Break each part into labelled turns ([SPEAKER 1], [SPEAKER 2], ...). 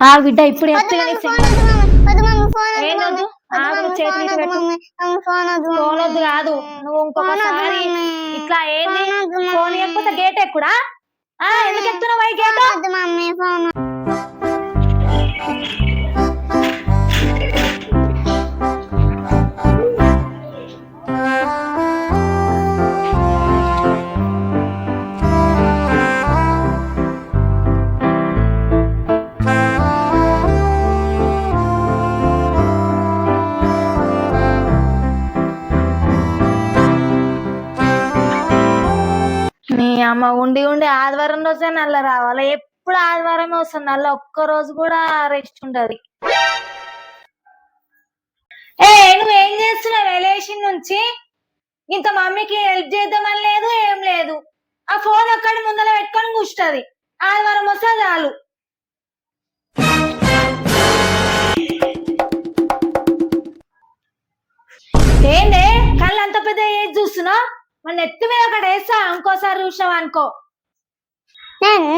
[SPEAKER 1] ఆ బిడ్డ ఇప్పుడు ఫోన్ వద్దు కాదు. నువ్వు ఇంకొకసారి ఇట్లా ఏంది ఫోన్ ఇవ్వకపోతే గేట్ ఎక్కుడా? ఎందుకు ఎక్కుతున్నావు ఈ గేట్? నీ అమ్మ ఉండి ఉండి ఆదివారం రోజే నల్ల రావాలి. ఎప్పుడు ఆదివారమే వస్తుంది నల్ల. ఒక్క రోజు కూడా రెస్ట్ ఉండదు. నువ్వేం చేస్తున్నావు? రిలేషన్ నుంచి ఇంత మమ్మీకి హెల్ప్ చేద్దామని లేదు, ఏం లేదు. ఆ ఫోన్ అక్కడి ముందర పెట్టుకొని కూర్చుంటది. ఆదివారం వస్తే చాలు. ఏందే కళ్ళు అంత పెద్ద ఏది చూస్తున్నావు? మన ఎత్తు మీద ఒకటి వేస్తా, ఇంకోసారి చూసావు అనుకో.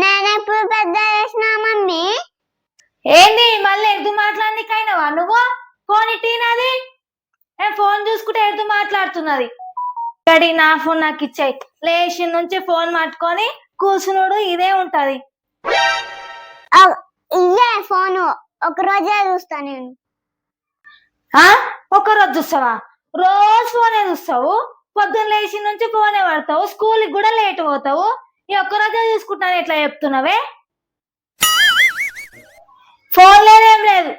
[SPEAKER 2] నేనెప్పుడు పెద్ద చేసినా మమ్మీ?
[SPEAKER 1] ఏంది మళ్ళీ ఎద్దు మాట్లాడికైనావా నువ్వు? ఫోన్ ఇటీనది. ఫోన్ చూసుకుంటే ఎద్దు మాట్లాడుతున్నది. ఇక్కడి నా ఫోన్ నాకు ఇచ్చాయి. లేచి నుంచి ఫోన్ పట్టుకొని కూర్చున్నాడు ఇదే ఉంటది.
[SPEAKER 2] ఇదే ఫోను ఒక రోజే చూస్తా నేను.
[SPEAKER 1] ఒక రోజు చూస్తావా? రోజు ఫోనే చూస్తావు. పొద్దున్న లేచి నుంచి ఫోనే పడతావు. స్కూల్కి కూడా లేట్ పోతావు. ఈ ఒక్కరోజే చూసుకుంటాను ఎట్లా చెప్తున్నావే? ఫోన్ లేదేం లేదు.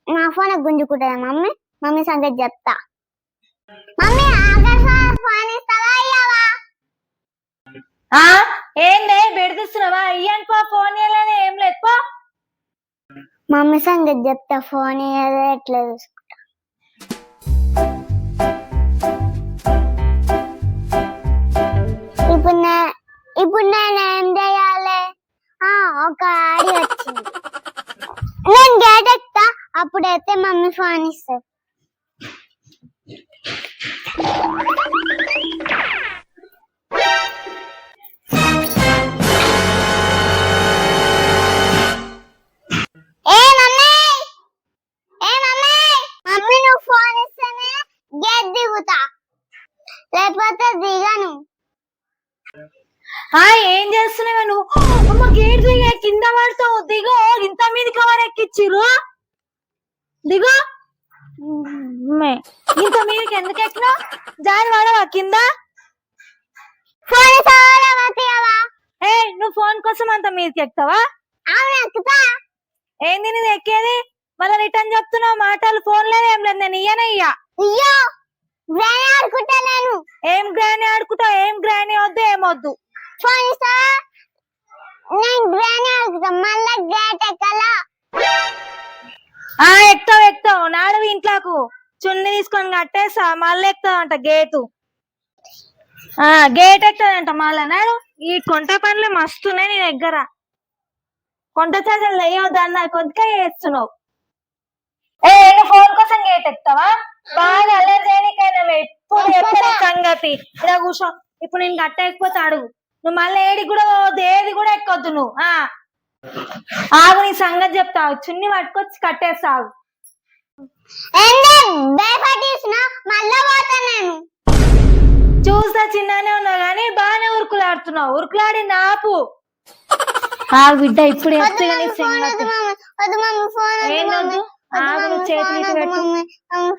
[SPEAKER 2] నా ఫోన్ గుంజుకుంటా మమ్మీ. మమ్మీ సంగతి చెప్తా. మమ్మీ ఫోన్ ఇస్తావా అయ్యావా?
[SPEAKER 1] ఏందే బెడిదిస్తున్నావా? అయ్యనుకో ఫోన్ ఇవ్వాలని ఏం లేదు.
[SPEAKER 2] మమ్మీ సంగతి చెప్తా. ఫోన్ ఎట్లా చూసుకుంటా. ఇప్పుడు నేను ఏం చేయాలి? ఒక ఆడి వచ్చింది. నేను గేట్ ఎక్కుతా. అప్పుడైతే మమ్మీ ఫోన్ ఇస్తారు. మమ్మీ నువ్వు ఫోన్ ఇస్తేనే గేట్ దిగుతా, లేకపోతే దిగను.
[SPEAKER 1] ఏం చేస్తున్నావా నువ్వు? అమ్మ గేట్ దిగే కింద పడతావు. దిగో. ఇంత మీద కవర్ ఎక్కిచ్చిర్రు. దిగో. ఇంత మీదకి ఎందుకు ఎక్కినా? జారి పడవా కింద? నువ్వు ఫోన్ కోసం అంత మీదకి ఎక్కుతావా? ఏంది నీది ఎక్కేది? మళ్ళీ రిటర్న్ చెప్తున్నావు మాటలు. ఫోన్ లేదు ఏం లేదు. నేను ఇయ్యనయ్యా. ఏం గ్రాని ఆడుకుంటావు? ఏం గ్రాని వద్దు ఏమొద్దు. ఎక్కుతావు నాడు ఇంట్లోకు చున్ని తీసుకొని కట్టేసా. మళ్ళీ ఎక్కుతావు అంట గేటు. గేట్ ఎక్కుతాదంట మళ్ళా. నాడు ఈ కొంట పనులు మస్తున్నాయి నీ దగ్గర. కొంట చాజలు లేవద్దు అన్న కొద్దిగా చేస్తున్నావు. ఫోన్ కోసం గేట్ ఎక్కుతావా? బాగా అల్లరి చేయనికైనా ఎప్పుడు ఎప్పుడు సంగతి. ఇలా కూర్చో. ఇప్పుడు నేను కట్టకపోతే అడుగు. నువ్వు మళ్ళీ ఏడికి కూడా పోవద్దు. ఏది కూడా ఎక్కొద్దు నువ్వు. ఆగు నీ సంగతి చెప్తావు. చున్ని పట్టుకొచ్చి కట్టేస్తావు. చూస్తా చిన్ననే ఉన్నావు కానీ బాగానే ఉరుకులాడుతున్నావు. ఉరుకులాడి నాపు. బిడ్డ ఇప్పుడు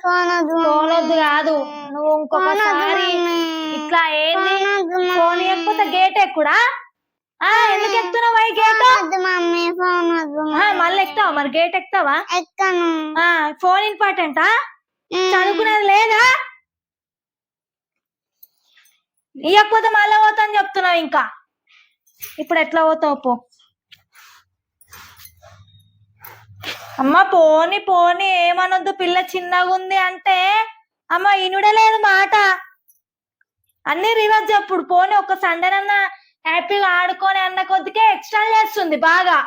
[SPEAKER 1] ఫోన్ వద్దు కాదు. నువ్వు ఇంకొకసారి ఇట్లా ఏంది ఫోన్ ఇవ్వకపోతే గేట్ ఎక్కుడా? ఎందుకు ఎక్కుతున్నావు ఈ గేట్? మళ్ళీ ఎక్కుతావా? మరి గేట్ ఎక్కుతావా? ఫోన్ ఇంపార్టెంటా? చదువుకునేది లేదా? ఇవ్వకపోతే మళ్ళీ పోతా అని చెప్తున్నావు. ఇంకా ఇప్పుడు ఎట్లా పోతావు? పో అమ్మ. పోని పోని ఏమనొద్దు. పిల్ల చిన్నగా ఉంది అంటే అమ్మ ఇనుడే లేదు మాట. అన్ని రివర్స్ చెప్పుడు. పోని ఒక సండేనన్నా హ్యాపీగా ఆడుకొని అన్న కొద్దికే ఎక్స్ట్రా చేస్తుంది బాగా.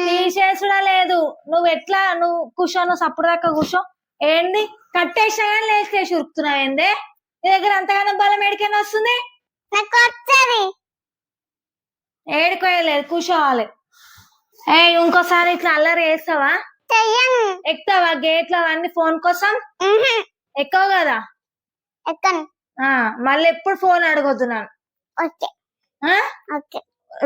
[SPEAKER 1] తీసేసుడా లేదు. నువ్వు ఎట్లా నువ్వు కూర్చో, నువ్వు సప్పుడు దాకా కూర్చో. ఏంది కట్టేసినా కానీ లేచి ఉరుకుతున్నావు ఏందే? నీ దగ్గర అంతగానో బలం ఏడికైనా వస్తుంది?
[SPEAKER 2] నాకు వచ్చేది
[SPEAKER 1] ఏడుకోయలేదు, కూర్చోవాలి. ఇంకోసారి ఇట్లా అల్లరి వేస్తావా?
[SPEAKER 2] చెయ్యను.
[SPEAKER 1] ఎక్కుతావా గేట్లు అవన్నీ ఫోన్ కోసం? ఎక్కవు కదా.
[SPEAKER 2] ఎక్కను.
[SPEAKER 1] మళ్ళీ ఎప్పుడు ఫోన్ అడగొద్దు.
[SPEAKER 2] Okay okay.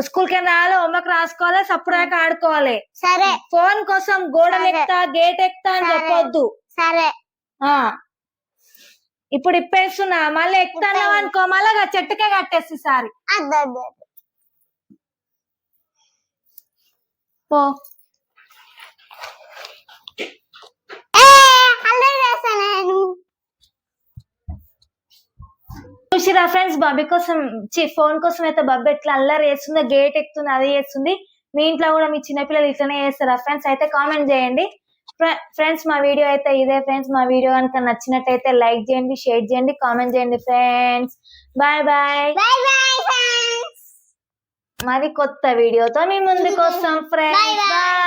[SPEAKER 1] స్కూల్ కి రావాలి, హోంవర్క్ రాసుకోవాలి, సప్పుడాక ఆడుకోవాలి.
[SPEAKER 2] సరే.
[SPEAKER 1] ఫోన్ కోసం గోడలు ఎక్కుతా గేట్ ఎక్కుతా అని చెప్పొద్దు.
[SPEAKER 2] సరే.
[SPEAKER 1] ఇప్పుడు ఇప్పేస్తున్నా, మళ్ళీ ఎక్కుతాను అనుకో, మళ్ళా చెట్టుకే కట్టేసి సారి పో. చూసిరా ఫ్రెండ్స్, బబ్బీ కోసం ఫోన్ కోసం అయితే బబ్బీ ఎట్లా అల్లరి వేస్తుందో, గేట్ ఎక్కుతుంది, అది చేస్తుంది. మీ ఇంట్లో కూడా మీ చిన్నపిల్లలు ఇట్లనే చేస్తారా ఫ్రెండ్స్? అయితే కామెంట్ చేయండి ఫ్రెండ్స్. మా వీడియో అయితే ఇదే ఫ్రెండ్స్. మా వీడియో కనుక నచ్చినట్టయితే లైక్ చేయండి, షేర్ చేయండి, కామెంట్ చేయండి ఫ్రెండ్స్. Bye bye. మరి కొత్త వీడియోతో మీ ముందుకు వస్తాం ఫ్రెండ్స్. బాయ్.